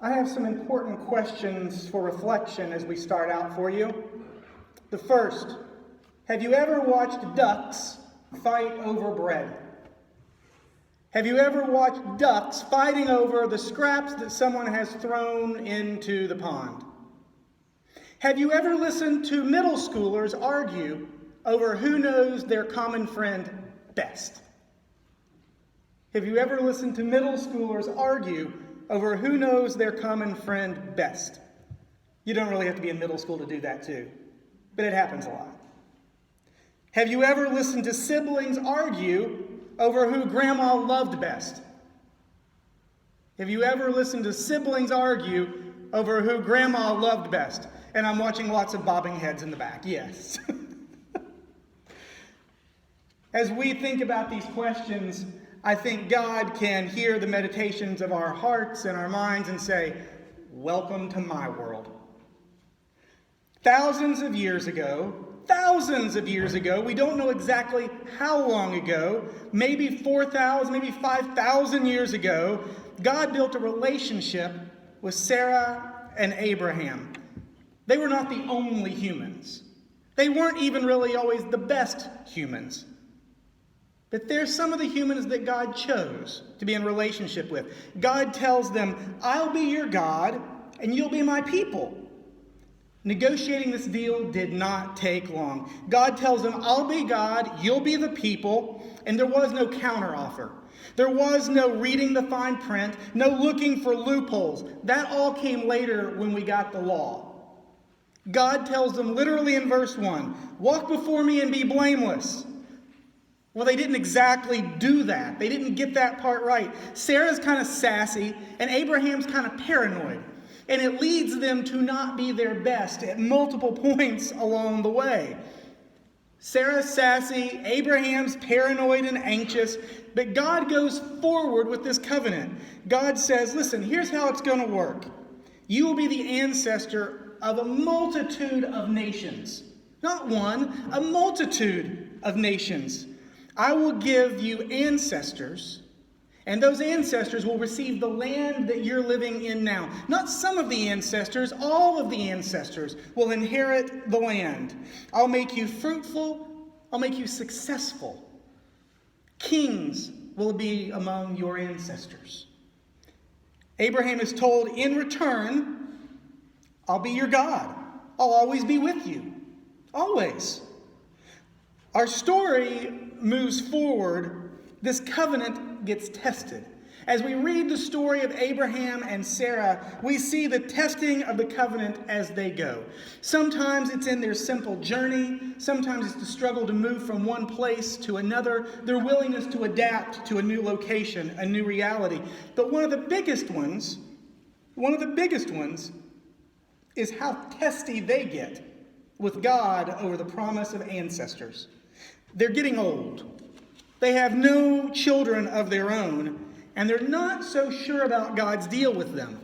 I have some important questions for reflection as we start out for you. The first, have you ever watched ducks fight over bread? Have you ever watched ducks fighting over the scraps that someone has thrown into the pond? Have you ever listened to middle schoolers argue over who knows their common friend best? Have you ever listened to middle schoolers argue over who knows their common friend best? You don't really have to be in middle school to do that too, but it happens a lot. Have you ever listened to siblings argue over who grandma loved best? Have you ever listened to siblings argue over who grandma loved best? And I'm watching lots of bobbing heads in the back, yes. As we think about these questions, I think God can hear the meditations of our hearts and our minds and say, welcome to my world. Thousands of years ago, we don't know exactly how long ago, maybe 4,000, maybe 5,000 years ago, God built a relationship with Sarah and Abraham. They were not the only humans. They weren't even really always the best humans. But there's some of the humans that God chose to be in relationship with. God tells them, I'll be your God, and you'll be my people. Negotiating this deal did not take long. God tells them, I'll be God, you'll be the people, and there was no counteroffer. There was no reading the fine print, no looking for loopholes. That all came later when we got the law. God tells them literally in verse 1, walk before me and be blameless. Well, they didn't exactly do that. They didn't get that part right. Sarah's kind of sassy, and Abraham's kind of paranoid. And it leads them to not be their best at multiple points along the way. Sarah's sassy, Abraham's paranoid and anxious, but God goes forward with this covenant. God says, listen, here's how it's going to work. You will be the ancestor of a multitude of nations. Not one, a multitude of nations. I will give you ancestors, and those ancestors will receive the land that you're living in now. Not some of the ancestors, all of the ancestors will inherit the land. I'll make you fruitful. I'll make you successful. Kings will be among your ancestors. Abraham is told, in return, I'll be your God. I'll always be with you. Always. Our story moves forward. This covenant gets tested. As we read the story of Abraham and Sarah, we see the testing of the covenant as they go. Sometimes it's in their simple journey. Sometimes it's the struggle to move from one place to another, their willingness to adapt to a new location, a new reality. But one of the biggest ones is how testy they get with God over the promise of ancestors. They're getting old. They have no children of their own, and they're not so sure about God's deal with them.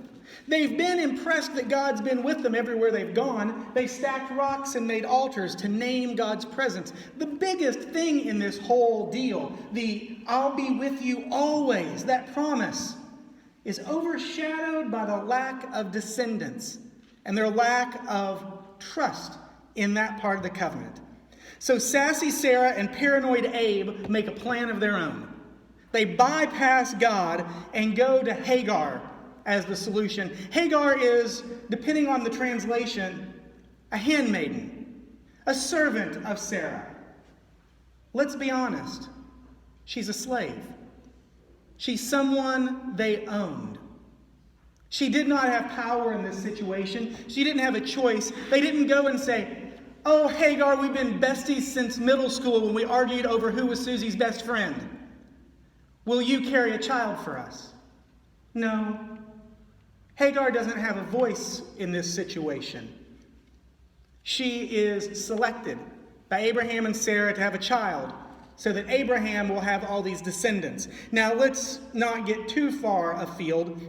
They've been impressed that God's been with them everywhere they've gone. They stacked rocks and made altars to name God's presence. The biggest thing in this whole deal, the I'll be with you always, that promise, is overshadowed by the lack of descendants and their lack of trust in that part of the covenant. So sassy Sarah and paranoid Abe make a plan of their own. They bypass God and go to Hagar as the solution. Hagar is, depending on the translation, a handmaiden, a servant of Sarah. Let's be honest. She's a slave. She's someone they owned. She did not have power in this situation. She didn't have a choice. They didn't go and say, oh, Hagar, we've been besties since middle school when we argued over who was Susie's best friend. Will you carry a child for us? No. Hagar doesn't have a voice in this situation. She is selected by Abraham and Sarah to have a child so that Abraham will have all these descendants. Now, let's not get too far afield.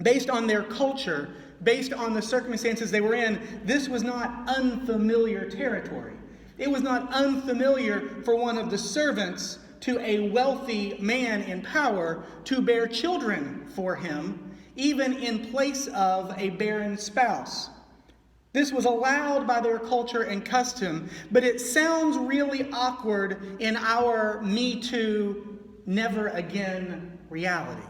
Based on their culture, based on the circumstances they were in, this was not unfamiliar territory. It was not unfamiliar for one of the servants to a wealthy man in power to bear children for him, even in place of a barren spouse. This was allowed by their culture and custom, but it sounds really awkward in our Me Too, never again reality.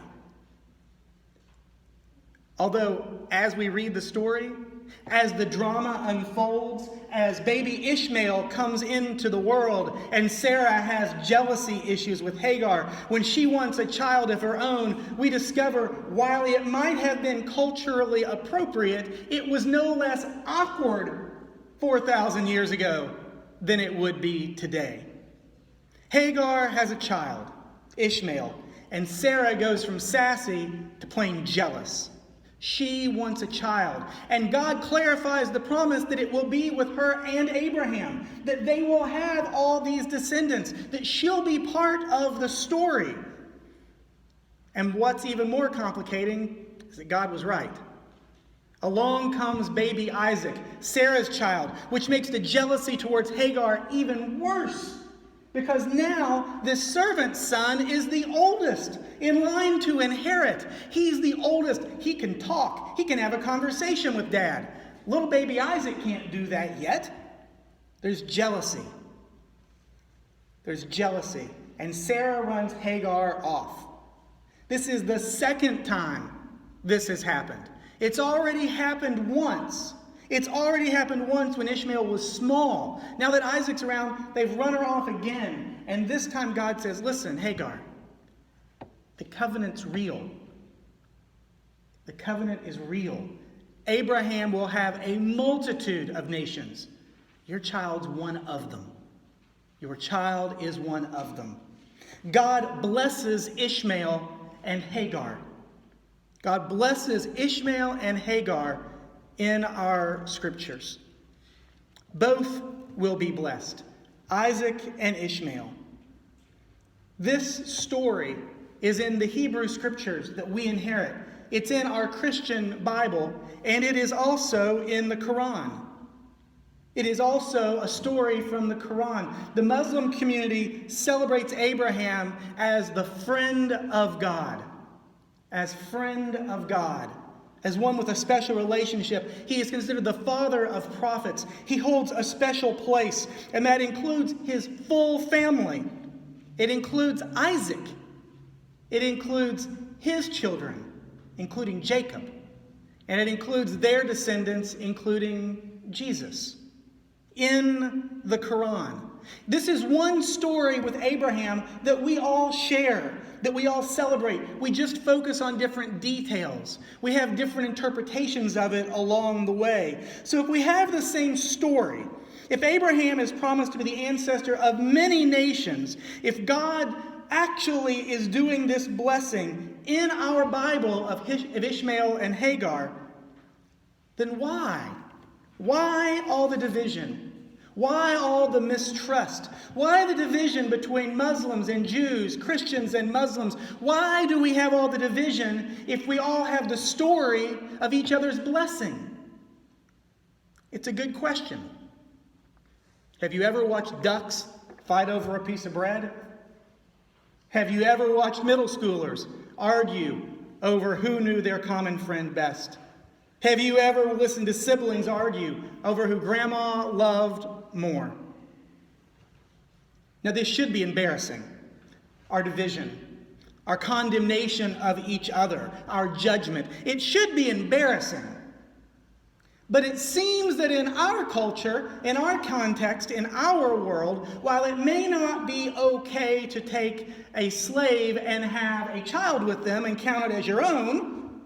Although, as we read the story, as the drama unfolds, as baby Ishmael comes into the world and Sarah has jealousy issues with Hagar, when she wants a child of her own, we discover while it might have been culturally appropriate, it was no less awkward 4,000 years ago than it would be today. Hagar has a child, Ishmael, and Sarah goes from sassy to plain jealous. She wants a child, and God clarifies the promise that it will be with her and Abraham, that they will have all these descendants, that she'll be part of the story. And what's even more complicating is that God was right. Along comes baby Isaac, Sarah's child, which makes the jealousy towards Hagar even worse. Because now this servant's son is the oldest in line to inherit. He's the oldest. He can talk. He can have a conversation with dad. Little baby Isaac can't do that yet. There's jealousy. There's jealousy. And Sarah runs Hagar off. This is the second time this has happened. It's already happened once. It's already happened once when Ishmael was small. Now that Isaac's around, they've run her off again. And this time God says, listen, Hagar, the covenant's real. The covenant is real. Abraham will have a multitude of nations. Your child's one of them. Your child is one of them. God blesses Ishmael and Hagar. God blesses Ishmael and Hagar in our scriptures. Both will be blessed, Isaac and Ishmael. This story is in the Hebrew scriptures that we inherit. It's in our Christian Bible, and it is also in the Quran. It is also a story from the Quran. The Muslim community celebrates Abraham as the friend of God. As friend of God. As one with a special relationship. He is considered the father of prophets. He holds a special place, and that includes his full family. It includes Isaac. It includes his children, including Jacob. And it includes their descendants, including Jesus. In the Quran. This is one story with Abraham that we all share, that we all celebrate. We just focus on different details. We have different interpretations of it along the way. So if we have the same story, if Abraham is promised to be the ancestor of many nations, if God actually is doing this blessing in our Bible of Ishmael and Hagar, then why? Why all the division? Why all the mistrust? Why the division between Muslims and Jews, Christians and Muslims? Why do we have all the division if we all have the story of each other's blessing? It's a good question. Have you ever watched ducks fight over a piece of bread? Have you ever watched middle schoolers argue over who knew their common friend best? Have you ever listened to siblings argue over who grandma loved more? Now, this should be embarrassing. Our division, our condemnation of each other, our judgment. It should be embarrassing. But it seems that in our culture, in our context, in our world, while it may not be okay to take a slave and have a child with them and count it as your own,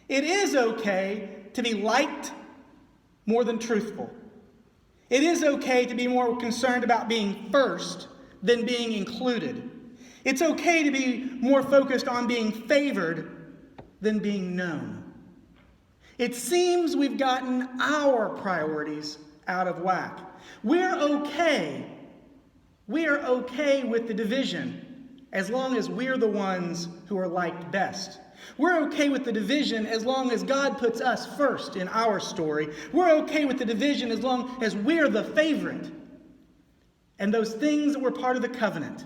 it is okay to be liked more than truthful. It is okay to be more concerned about being first than being included. It's okay to be more focused on being favored than being known. It seems we've gotten our priorities out of whack. We're okay with the division as long as we're the ones who are liked best. We're okay with the division as long as God puts us first in our story. We're okay with the division as long as we're the favorite. And those things that were part of the covenant,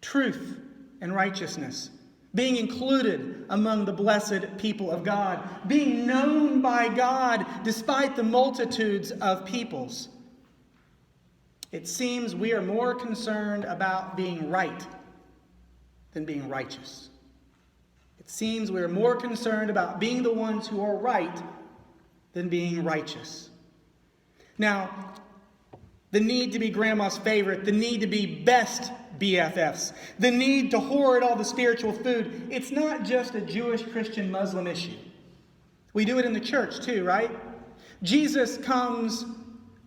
truth and righteousness, being included among the blessed people of God, being known by God despite the multitudes of peoples. It seems we are more concerned about being right than being righteous. It seems we are more concerned about being the ones who are right than being righteous. Now, the need to be grandma's favorite, the need to be best BFFs, the need to hoard all the spiritual food, it's not just a Jewish, Christian, Muslim issue. We do it in the church too, right? Jesus comes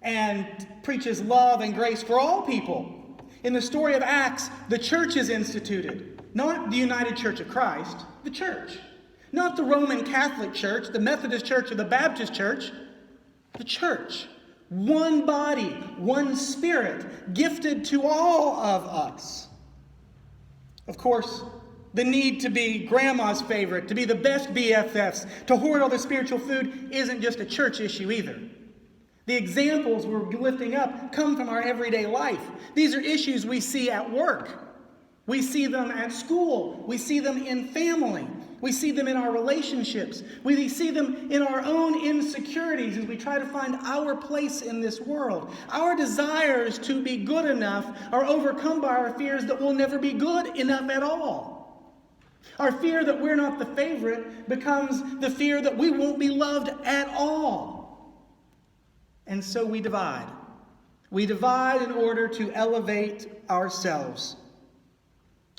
and preaches love and grace for all people. In the story of Acts, the church is instituted. Not the United Church of Christ, the church. Not the Roman Catholic Church, the Methodist Church, or the Baptist Church, the church. One body, one spirit, gifted to all of us. Of course, the need to be grandma's favorite, to be the best BFFs, to hoard all the spiritual food isn't just a church issue either. The examples we're lifting up come from our everyday life. These are issues we see at work. We see them at school. We see them in family. We see them in our relationships. We see them in our own insecurities as we try to find our place in this world. Our desires to be good enough are overcome by our fears that we'll never be good enough at all. Our fear that we're not the favorite becomes the fear that we won't be loved at all. And so we divide. We divide in order to elevate ourselves.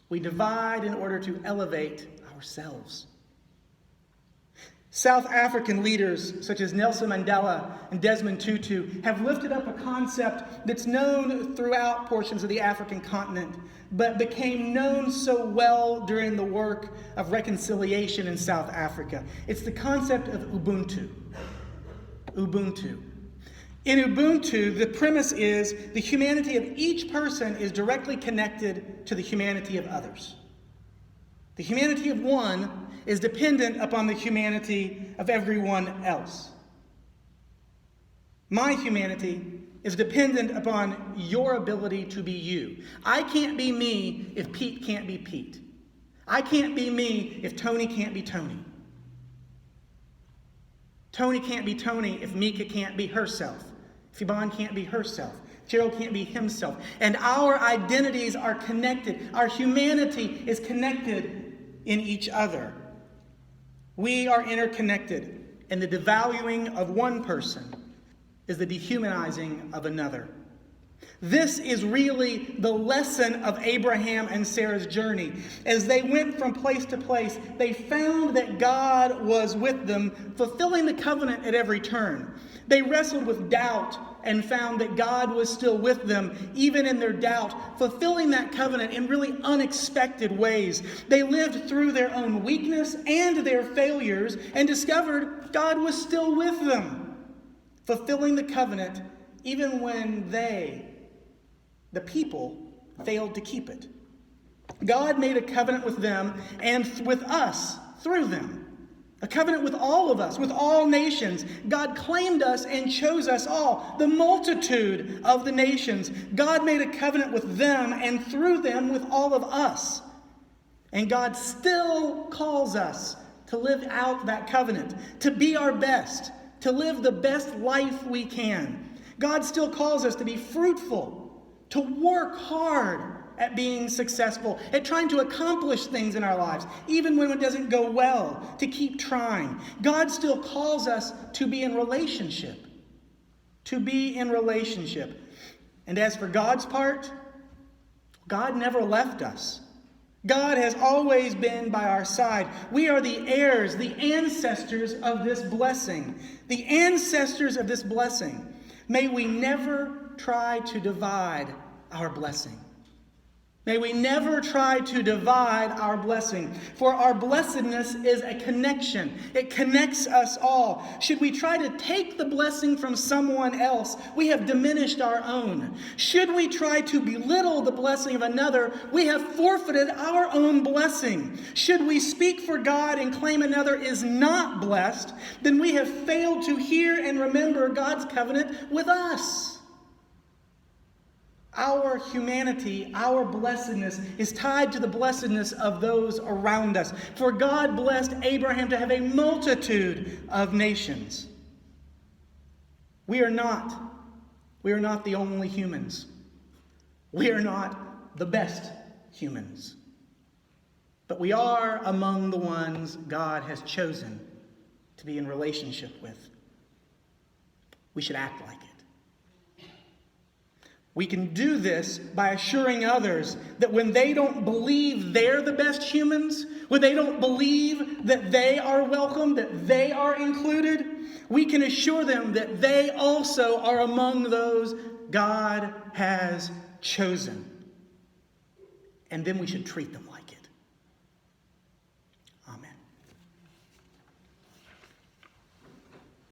We divide in order to elevate ourselves. South African leaders such as Nelson Mandela and Desmond Tutu have lifted up a concept that's known throughout portions of the African continent, but became known so well during the work of reconciliation in South Africa. It's the concept of Ubuntu. Ubuntu. In Ubuntu, the premise is the humanity of each person is directly connected to the humanity of others. The humanity of one is dependent upon the humanity of everyone else. My humanity is dependent upon your ability to be you. I can't be me if Pete can't be Pete. I can't be me if Tony can't be Tony. Tony can't be Tony if Mika can't be herself. If Yvonne can't be herself. Gerald can't be himself. And our identities are connected. Our humanity is connected in each other. We are interconnected. And the devaluing of one person is the dehumanizing of another. This is really the lesson of Abraham and Sarah's journey. As they went from place to place, they found that God was with them, fulfilling the covenant at every turn. They wrestled with doubt and found that God was still with them, even in their doubt, fulfilling that covenant in really unexpected ways. They lived through their own weakness and their failures and discovered God was still with them, fulfilling the covenant even when they, the people, failed to keep it. God made a covenant with them and with us through them. A covenant with all of us, with all nations. God claimed us and chose us all, the multitude of the nations. God made a covenant with them and through them with all of us. And God still calls us to live out that covenant, to be our best, to live the best life we can. God still calls us to be fruitful, to work hard at being successful, at trying to accomplish things in our lives, even when it doesn't go well, to keep trying. God still calls us to be in relationship. To be in relationship. And as for God's part, God never left us. God has always been by our side. We are the heirs, the ancestors of this blessing. The ancestors of this blessing. May we never try to divide our blessing. May we never try to divide our blessing, for our blessedness is a connection. It connects us all. Should we try to take the blessing from someone else, we have diminished our own. Should we try to belittle the blessing of another, we have forfeited our own blessing. Should we speak for God and claim another is not blessed, then we have failed to hear and remember God's covenant with us. Our humanity, our blessedness is tied to the blessedness of those around us. For God blessed Abraham to have a multitude of nations. We are not the only humans. We are not the best humans. But we are among the ones God has chosen to be in relationship with. We should act like it. We can do this by assuring others that when they don't believe they're the best humans, when they don't believe that they are welcome, that they are included, we can assure them that they also are among those God has chosen. And then we should treat them like